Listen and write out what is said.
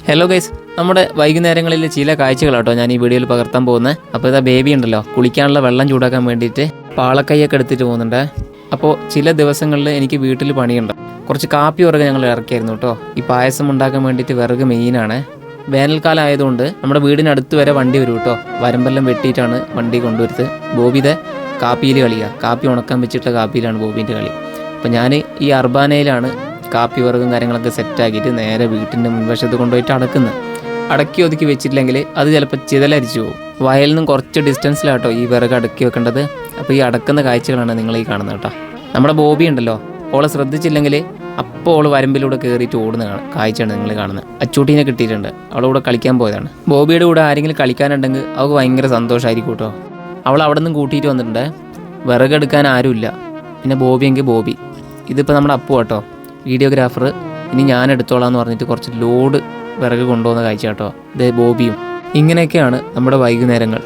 Hello guys, നമ്മുടെ വൈകുന്നേരങ്ങളിൽ ചില കാഴ്ചകളാട്ടോ ഞാൻ ഈ വീഡിയോയിൽ പകർത്താൻ പോകുന്നത്. അപ്പോൾ ഇതാ ബേബി ഉണ്ടല്ലോ, കുളിക്കാനുള്ള വെള്ളം ചൂടാക്കാൻ വേണ്ടിയിട്ട് പാളക്കൈയൊക്കെ എടുത്തിട്ട് പോകുന്നുണ്ട്. അപ്പോൾ ചില ദിവസങ്ങളിൽ എനിക്ക് വീട്ടിൽ പണിയുണ്ട്. കുറച്ച് കാപ്പി വിറക് ഞങ്ങൾ ഇറക്കിയായിരുന്നു കേട്ടോ. ഈ പായസം ഉണ്ടാക്കാൻ വേണ്ടിയിട്ട് വിറക് മെയിനാണ്. വേനൽക്കാലം ആയതുകൊണ്ട് നമ്മുടെ വീടിനടുത്ത് വരെ വണ്ടി വരും കേട്ടോ. വരമ്പെല്ലാം വെട്ടിയിട്ടാണ് വണ്ടി കൊണ്ടുവരുന്നത്. ബോബിയുടെ കാപ്പിയിൽ കളിയാണ്, കാപ്പി ഉണക്കാൻ വെച്ചിട്ടുള്ള കാപ്പിയിലാണ് ബോബീൻ്റെ കളി. അപ്പോൾ ഞാൻ ഈ അർബാനയിലാണ് കാപ്പി വിറകും കാര്യങ്ങളൊക്കെ സെറ്റാക്കിയിട്ട് നേരെ വീട്ടിൻ്റെ മുൻവശത്ത് കൊണ്ടുപോയിട്ട് അടക്കി ഒതുക്കി വെച്ചിട്ടില്ലെങ്കിൽ അത് ചിലപ്പോൾ ചിതലരിച്ചു പോകും. വയലിൽ നിന്നും കുറച്ച് ഡിസ്റ്റൻസിലാട്ടോ ഈ വിറക് അടക്കി വെക്കേണ്ടത്. അപ്പോൾ ഈ അടക്കുന്ന കാഴ്ചകളാണ് നിങ്ങൾ ഈ കാണുന്നത് കേട്ടോ. നമ്മുടെ ബോബി ഉണ്ടല്ലോ, ഓളെ ശ്രദ്ധിച്ചില്ലെങ്കിൽ അപ്പോൾ ഓള് വരമ്പിലൂടെ കയറിയിട്ട് ഓടുന്ന കാഴ്ചയാണ് നിങ്ങൾ കാണുന്നത്. അച്ചൂട്ടീനെ കിട്ടിയിട്ടുണ്ട്, അവളെ കൂടെ കളിക്കാൻ പോയതാണ്. ബോബിയുടെ കൂടെ ആരെങ്കിലും കളിക്കാനുണ്ടെങ്കിൽ അവൾക്ക് ഭയങ്കര സന്തോഷമായിരിക്കും കേട്ടോ. അവൾ അവിടെ നിന്നും കൂട്ടിയിട്ട് വന്നിട്ടുണ്ട്. വിറകെടുക്കാൻ ആരുമില്ല, പിന്നെ ബോബിയെങ്കിൽ ബോബി. ഇതിപ്പോൾ നമ്മുടെ അപ്പു കേട്ടോ, വീഡിയോഗ്രാഫർ. ഇനി ഞാൻ എടുത്തോളാം എന്ന് പറഞ്ഞിട്ട് കുറച്ച് ലോഡ് വിറക് കൊണ്ടുപോകുന്ന കാഴ്ച കേട്ടോ. ഇത് ബോബിയും. ഇങ്ങനെയൊക്കെയാണ് നമ്മുടെ വൈകുന്നേരങ്ങൾ.